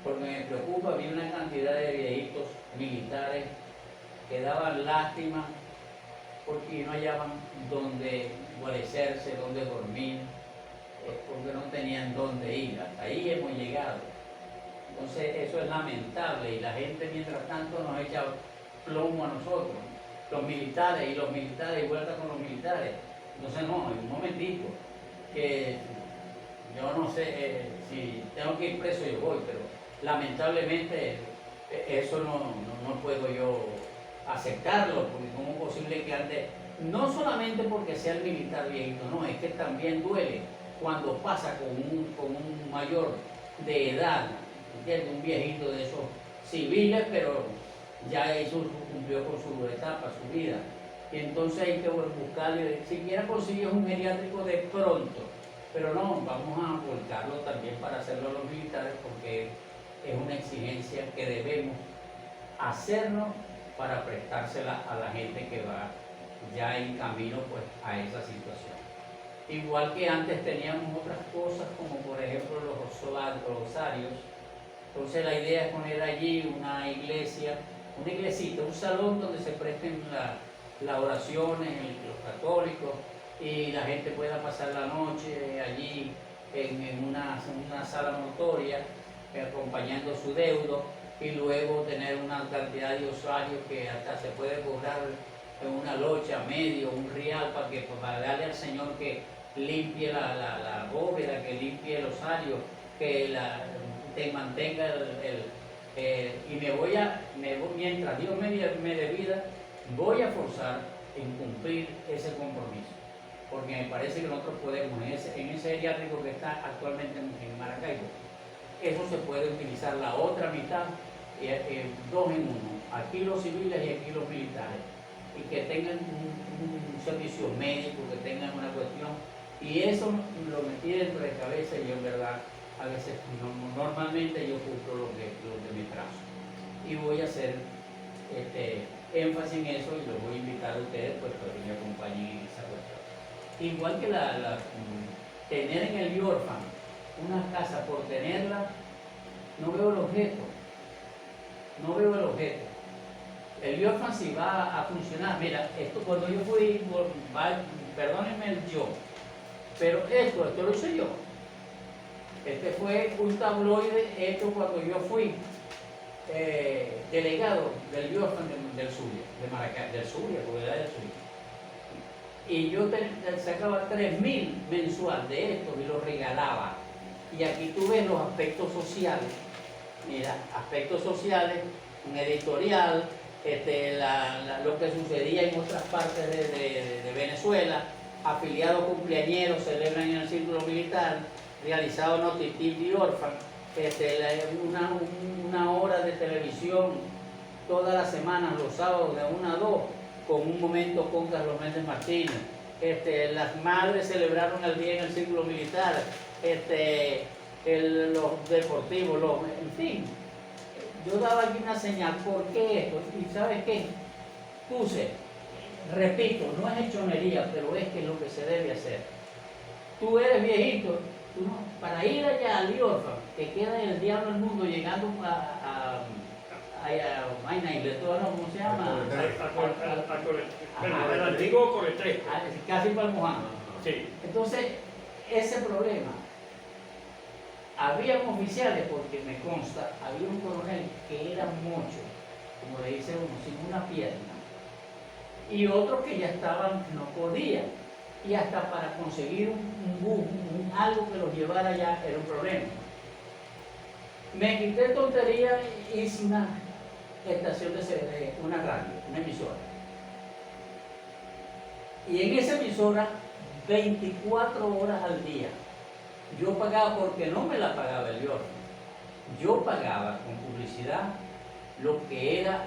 porque me preocupa, vi una cantidad de viejitos militares que daban lástima porque no hallaban dónde guarecerse, dónde dormir, porque no tenían dónde ir. Hasta ahí hemos llegado. Entonces eso es lamentable y la gente mientras tanto nos echa plomo a nosotros, los militares y vuelta con los militares. Entonces no, un momentito, que yo no sé si tengo que ir preso yo voy, pero lamentablemente eso no puedo yo aceptarlo, porque cómo es posible que ande, no solamente porque sea el militar viejito, no, es que también duele cuando pasa con un mayor de edad, ¿entiendes? Un viejito de esos civiles, pero ya cumplió con su etapa, su vida, y entonces hay que buscarle, siquiera consigues un geriátrico de pronto, pero no, vamos a volcarlo también para hacerlo a los militares, porque es una exigencia que debemos hacerlo para prestársela a la gente que va ya en camino pues a esa situación. Igual que antes teníamos otras cosas como por ejemplo los rosarios. Entonces la idea es poner allí una iglesia, una iglesita, un salón donde se presten las oraciones, los católicos, y la gente pueda pasar la noche allí en una sala mortuoria, acompañando su deudo, y luego tener una cantidad de rosarios que hasta se puede cobrar en una locha, medio, un real, para darle al Señor que limpie la bóveda, que limpie el osario, que te mantenga y mientras Dios me dé vida, voy a forzar en cumplir ese compromiso, porque me parece que nosotros podemos, en ese geriátrico que está actualmente en Maracaibo, eso se puede utilizar la otra mitad, dos en uno, aquí los civiles y aquí los militares, y que tengan un servicio médico, que tengan una cuestión, y eso lo metí dentro de cabeza, y yo en verdad a veces normalmente yo cumplo lo que me trazo, y voy a hacer énfasis en eso, y los voy a invitar a ustedes pues para que me acompañen en esa cuestión. Igual que tener en el Biorfan una casa por tenerla, no veo el objeto. El Biorfan si va a funcionar, mira, esto cuando yo fui, perdónenme el yo, pero esto lo hice yo. Este fue un tabloide hecho cuando yo fui delegado del Biorfan del Zulia, de Maracaibo, del Zulia, porque era del Zulia. Y yo sacaba 3.000 mensual de estos y los regalaba. Y aquí tú ves los aspectos sociales. Mira, aspectos sociales, un editorial, lo que sucedía en otras partes de Venezuela, afiliados cumpleañeros celebran en el círculo militar, realizado Notitiv y Orfan, una hora de televisión todas las semanas, los sábados de 1 a 2, con un momento con Carlos Méndez Martínez. Las madres celebraron el día en el círculo militar, los deportivos, en fin. Yo daba aquí una señal, ¿por qué esto? ¿Y sabes qué? Puse, repito, no es hechonería, pero es que es lo que se debe hacer. Tú eres viejito, tú no, para ir allá al Biorfan, que queda en el diablo del mundo, llegando a ¿cómo se llama? El antiguo Coretresco. Casi para el Mojano. Sí. Entonces, ese problema, habían oficiales, porque me consta, había un coronel que era mocho, como le dice uno, sin una pierna, y otros que ya estaban, no podían, y hasta para conseguir un bus, algo que los llevara allá era un problema. Me quité tontería y hice una estación de una radio, una emisora. Y en esa emisora, 24 horas al día, yo pagaba, porque no me la pagaba el Biorfan, yo pagaba con publicidad lo que era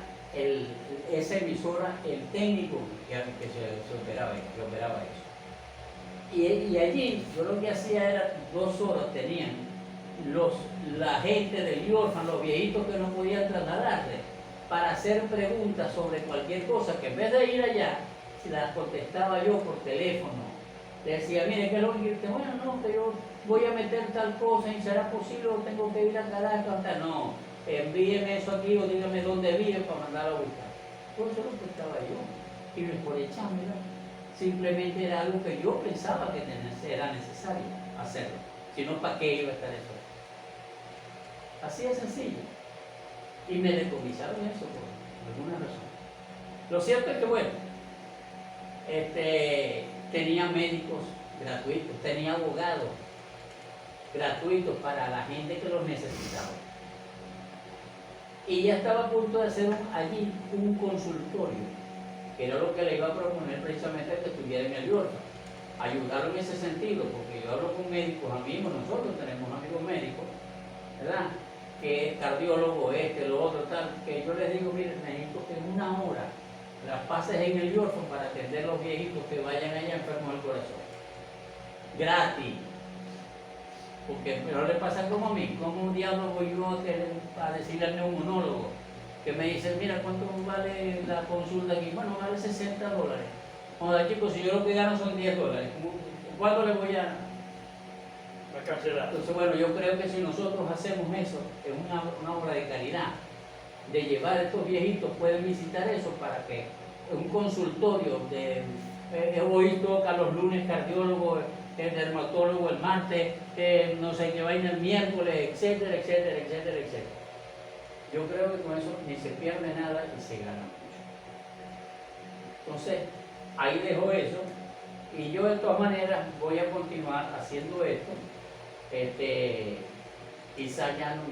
esa emisora, el técnico que operaba eso. Y allí yo lo que hacía era 2 horas, tenían la gente del Biorfan, los viejitos que no podían trasladarse, para hacer preguntas sobre cualquier cosa, que en vez de ir allá, si las contestaba yo por teléfono. Le decía, mire, ¿qué es lo que quiere? Bueno, no, que yo voy a meter tal cosa y será posible o tengo que ir a Caracas. No, envíeme eso aquí o dígame dónde vive para mandarlo a buscar. Todo eso lo que estaba yo. Y no es por echármelo. Simplemente era algo que yo pensaba que era necesario hacerlo. Si no, ¿para qué iba a estar eso? Así de sencillo. Y me decomisaron eso por alguna razón. Lo cierto es que, bueno, tenía médicos gratuitos, tenía abogados gratuitos para la gente que los necesitaba. Y ya estaba a punto de hacer allí un consultorio, que era lo que le iba a proponer precisamente que estuviera en el Biorfan. Ayudarlo en ese sentido, porque yo hablo con médicos amigos, nosotros tenemos amigos médicos, ¿verdad? Que es cardiólogo, lo otro, tal, que yo les digo, miren, necesito que en 1 hora las pases en el Biorfan para atender a los viejitos que vayan allá enfermos del corazón. Gratis. Porque no le pasa como a mí, como un diablo voy yo a decirle al neumonólogo que me dicen, mira, ¿cuánto vale la consulta aquí? Bueno, vale $60. Joder, chicos, si yo lo que gano son $10, ¿cuánto le voy a...? La cancelar. Entonces, bueno, yo creo que si nosotros hacemos eso, es una obra de caridad, de llevar a estos viejitos, pueden visitar eso para que un consultorio de he visto que a los lunes cardiólogo, el dermatólogo el martes, no sé qué vaina el miércoles, etcétera, etcétera, etcétera, etcétera. Yo creo que con eso ni se pierde nada y se gana mucho. Entonces, ahí dejo eso y yo de todas maneras voy a continuar haciendo esto. Quizá ya no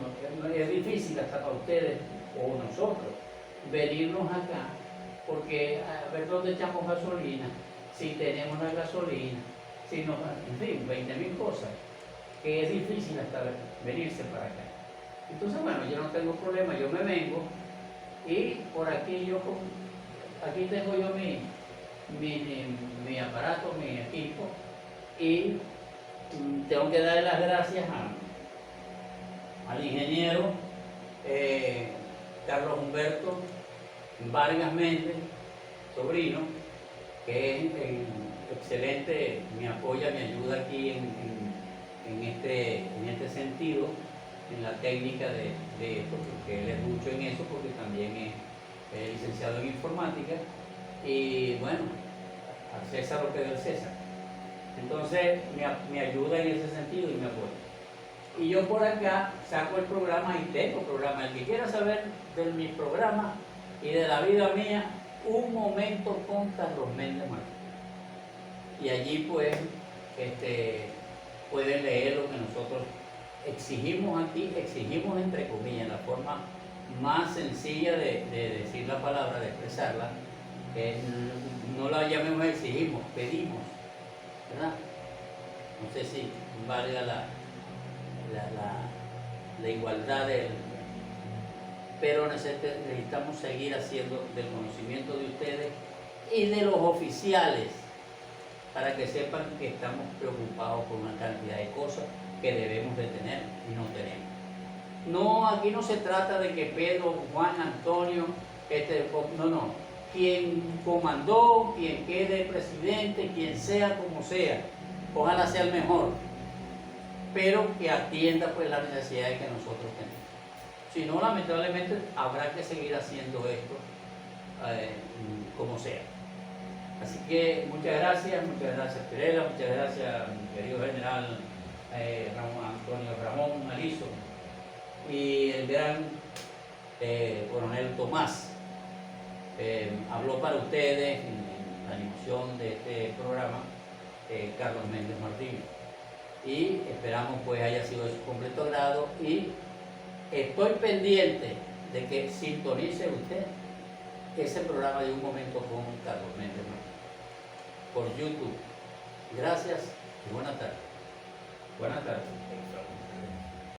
es difícil hasta para ustedes o nosotros venirnos acá porque a ver dónde echamos gasolina, si tenemos la gasolina, si nos, en fin, 20.000 cosas, que es difícil hasta venirse para acá. Entonces, bueno, yo no tengo problema, yo me vengo y por aquí aquí tengo yo mi aparato, mi equipo y tengo que darle las gracias al ingeniero Carlos Humberto Vargas Méndez, sobrino, que es excelente, me apoya, me ayuda aquí en este sentido, en la técnica de esto, porque él es mucho en eso, porque también es licenciado en informática, y bueno, a César lo que del César. Entonces me ayuda en ese sentido y me apoya. Y yo por acá saco el programa y tengo programa. El que quiera saber de mi programa y de la vida mía, Un Momento con Carlos Méndez Martín. Y allí pues pueden leer lo que nosotros exigimos aquí, exigimos entre comillas, la forma más sencilla de decir la palabra, de expresarla. No la llamemos exigimos, pedimos, ¿verdad? No sé si valga la igualdad pero necesitamos seguir haciendo del conocimiento de ustedes y de los oficiales para que sepan que estamos preocupados por una cantidad de cosas que debemos de tener y no tenemos. No, aquí no se trata de que Pedro, Juan, Antonio, no. Quien comandó, quien quede presidente, quien sea como sea, ojalá sea el mejor, pero que atienda pues las necesidades que nosotros tenemos. Si no, lamentablemente habrá que seguir haciendo esto como sea. Así que muchas gracias Pirela, muchas gracias mi querido general Antonio Ramón Aliso y el gran coronel Tomás. Habló para ustedes en la animación de este programa Carlos Méndez Martín y esperamos pues haya sido de su completo agrado y estoy pendiente de que sintonice usted ese programa de Un Momento con Carlos Méndez Martín por YouTube. Gracias y buenas tardes. Buenas tardes.